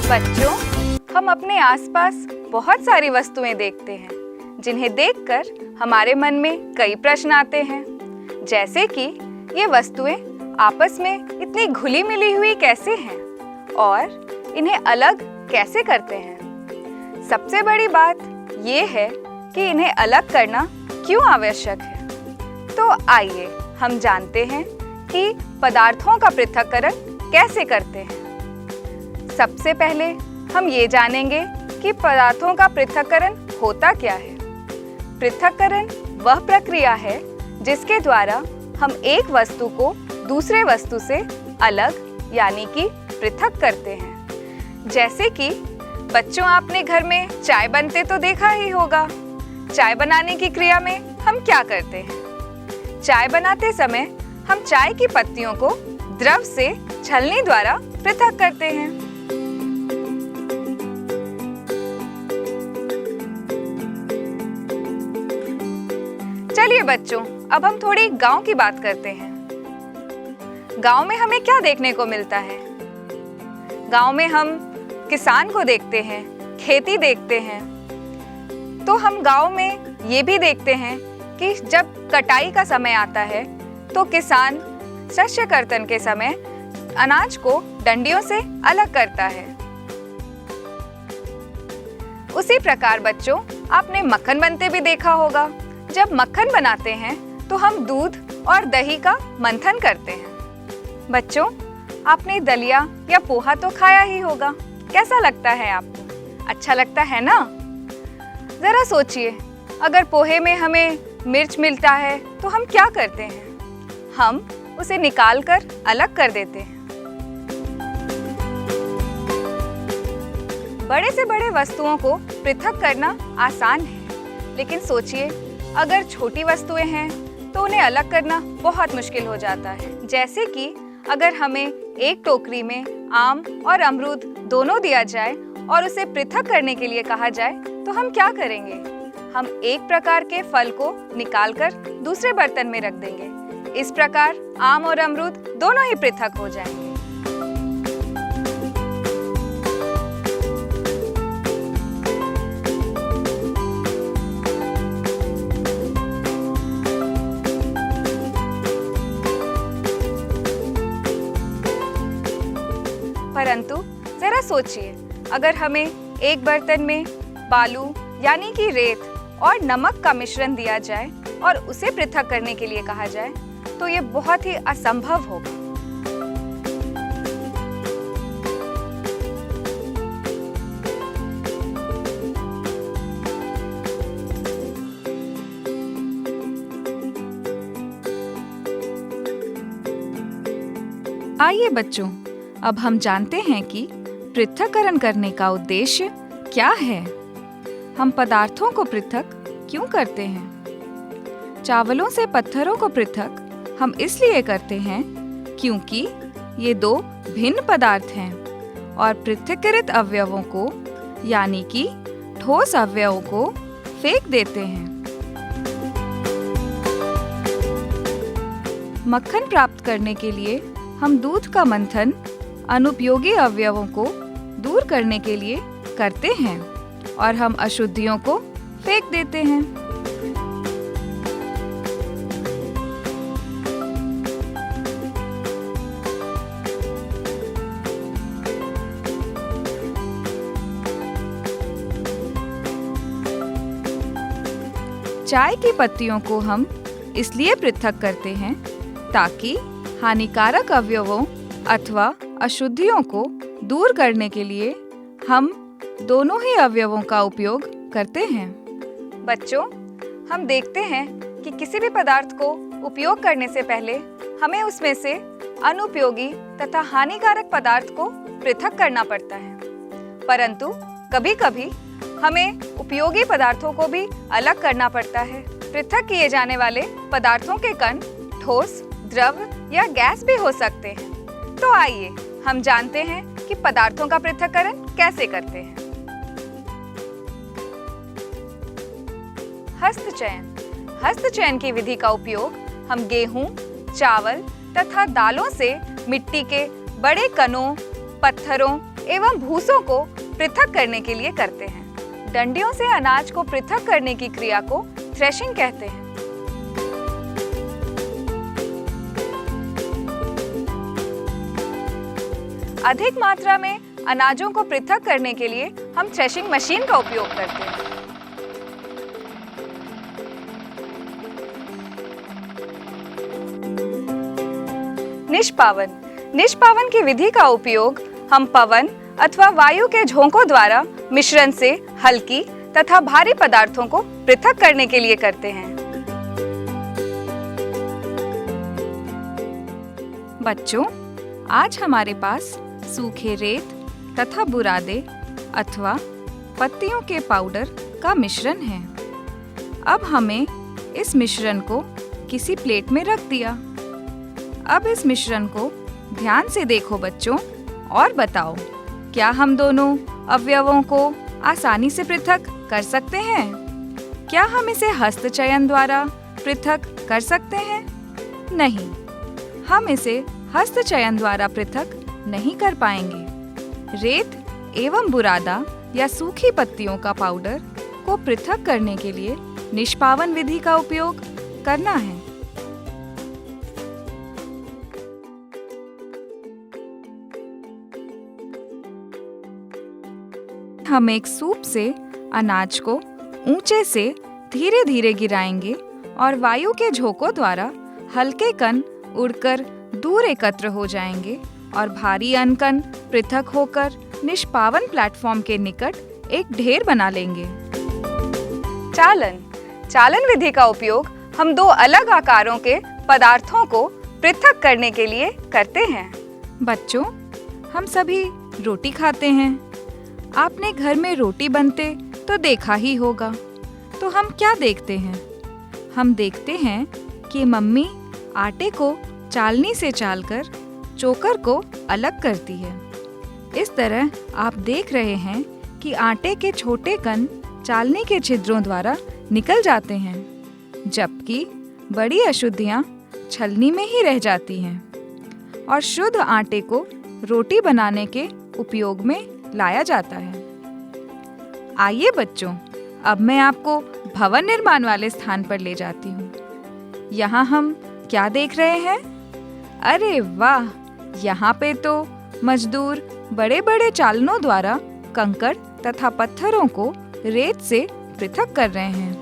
बच्चों, हम अपने आसपास बहुत सारी वस्तुएं देखते हैं जिन्हें देखकर हमारे मन में कई प्रश्न आते हैं, जैसे कि ये वस्तुएं आपस में इतनी घुली मिली हुई कैसे हैं और इन्हें अलग कैसे करते हैं। सबसे बड़ी बात ये है कि इन्हें अलग करना क्यों आवश्यक है। तो आइए हम जानते हैं कि पदार्थों का पृथक्करण कैसे करते हैं। सबसे पहले हम ये जानेंगे कि पदार्थों का पृथक्करण होता क्या है। पृथक्करण वह प्रक्रिया है जिसके द्वारा हम एक वस्तु को दूसरे वस्तु से अलग यानी कि पृथक करते हैं। जैसे कि बच्चों, आपने घर में चाय बनते तो देखा ही होगा। चाय बनाने की क्रिया में हम क्या करते हैं? चाय बनाते समय हम चाय की पत्तियों को द्रव से छलनी द्वारा पृथक करते हैं। चलिए बच्चों, अब हम थोड़ी गांव की बात करते हैं। गांव में हमें क्या देखने को मिलता है? गांव में हम किसान को देखते हैं, खेती देखते हैं। तो हम गांव में ये भी देखते हैं कि जब कटाई का समय आता है तो किसान शस्य कर्तन के समय अनाज को डंडियों से अलग करता है। उसी प्रकार बच्चों, आपने मक्खन बनते भी देखा होगा। जब मक्खन बनाते हैं तो हम दूध और दही का मंथन करते हैं। बच्चों, आपने दलिया या पोहा तो खाया ही होगा। कैसा लगता है आपको? अच्छा लगता है ना? जरा सोचिए, अगर पोहे में हमें मिर्च मिलता है तो हम क्या करते हैं? हम उसे निकाल कर अलग कर देते हैं। बड़े से बड़े वस्तुओं को पृथक करना आसान है, लेकिन सोचिए अगर छोटी वस्तुएं हैं तो उन्हें अलग करना बहुत मुश्किल हो जाता है। जैसे कि अगर हमें एक टोकरी में आम और अमरूद दोनों दिया जाए और उसे पृथक करने के लिए कहा जाए तो हम क्या करेंगे? हम एक प्रकार के फल को निकालकर दूसरे बर्तन में रख देंगे। इस प्रकार आम और अमरूद दोनों ही पृथक हो जाएंगे। परंतु जरा सोचिए, अगर हमें एक बर्तन में बालू यानी कि रेत और नमक का मिश्रण दिया जाए और उसे पृथक करने के लिए कहा जाए तो ये बहुत ही असंभव होगा। आइए बच्चों, अब हम जानते हैं कि पृथक्करण करने का उद्देश्य क्या है। हम पदार्थों को पृथक क्यों करते हैं? चावलों से पत्थरों को पृथक हम इसलिए करते हैं क्योंकि ये दो भिन्न पदार्थ हैं और पृथक्कृत अवयवों को यानी कि ठोस अवयवों को फेंक देते हैं। मक्खन प्राप्त करने के लिए हम दूध का मंथन अनुपयोगी अवयवों को दूर करने के लिए करते हैं और हम अशुद्धियों को फेंक देते हैं। चाय की पत्तियों को हम इसलिए पृथक करते हैं ताकि हानिकारक अवयवों अथवा अशुद्धियों को दूर करने के लिए हम दोनों ही अवयवों का उपयोग करते हैं। बच्चों, हम देखते हैं कि किसी भी पदार्थ को उपयोग करने से पहले हमें उसमें से अनुपयोगी तथा हानिकारक पदार्थ को पृथक करना पड़ता है। परंतु कभी-कभी हमें उपयोगी पदार्थों को भी अलग करना पड़ता है। पृथक किए जाने वाले पदार्थों के कण ठोस, द्रव या गैस भी हो सकते हैं। तो आइए हम जानते हैं कि पदार्थों का पृथक्करण कैसे करते हैं। हस्तचयन की विधि का उपयोग हम गेहूं, चावल तथा दालों से मिट्टी के बड़े कणों, पत्थरों एवं भूसों को पृथक करने के लिए करते हैं। डंडियों से अनाज को पृथक करने की क्रिया को थ्रेशिंग कहते हैं। अधिक मात्रा में अनाजों को पृथक करने के लिए हम थ्रेशिंग मशीन का उपयोग करते हैं। निष्पावन। निष्पावन की विधि का उपयोग हम पवन अथवा वायु के झोंकों द्वारा मिश्रण से हल्की तथा भारी पदार्थों को पृथक करने के लिए करते हैं। बच्चों, आज हमारे पास सूखे रेत तथा बुरादे अथवा पत्तियों के पाउडर का मिश्रण है। अब हमें इस मिश्रण को किसी प्लेट में रख दिया। अब इस मिश्रण को ध्यान से देखो बच्चों और बताओ, क्या हम दोनों अवयवों को आसानी से पृथक कर सकते हैं? क्या हम इसे हस्तचयन द्वारा पृथक कर सकते हैं? नहीं, हम इसे हस्तचयन द्वारा पृथक नहीं कर पाएंगे। रेत एवं बुरादा या सूखी पत्तियों का पाउडर को पृथक करने के लिए निष्पावन विधि का उपयोग करना है। हम एक सूप से अनाज को ऊंचे से धीरे धीरे गिराएंगे और वायु के झोंकों द्वारा हल्के कण उड़कर दूर एकत्र हो जाएंगे और भारी अनकण पृथक होकर निष्पावन प्लेटफॉर्म के निकट एक ढेर बना लेंगे। चालन। चालन विधि का उपयोग हम दो अलग आकारों के पदार्थों को पृथक करने के लिए करते हैं। बच्चों, हम सभी रोटी खाते हैं। आपने घर में रोटी बनते तो देखा ही होगा। तो हम क्या देखते हैं? हम देखते हैं कि मम्मी आटे को चालनी से चालकर चोकर को अलग करती है। इस तरह आप देख रहे हैं कि आटे के छोटे कण चालनी के छिद्रों द्वारा निकल जाते हैं, जबकि बड़ी अशुद्धियां छलनी में ही रह जाती हैं और शुद्ध आटे को रोटी बनाने के उपयोग में लाया जाता है। आइए बच्चों, अब मैं आपको भवन निर्माण वाले स्थान पर ले जाती हूँ। यहाँ हम क्या देख रहे हैं? अरे वाह, यहाँ पे तो मजदूर बड़े बड़े चालनों द्वारा कंकड़ तथा पत्थरों को रेत से पृथक कर रहे हैं।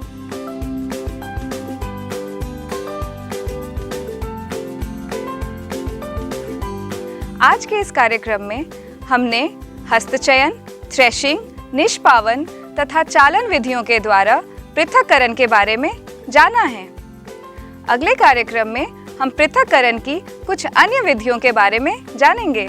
आज के इस कार्यक्रम में हमने हस्तचयन, थ्रेशिंग, निष्पावन तथा चालन विधियों के द्वारा पृथक्करण के बारे में जाना है। अगले कार्यक्रम में हम पृथक्करण की कुछ अन्य विधियों के बारे में जानेंगे।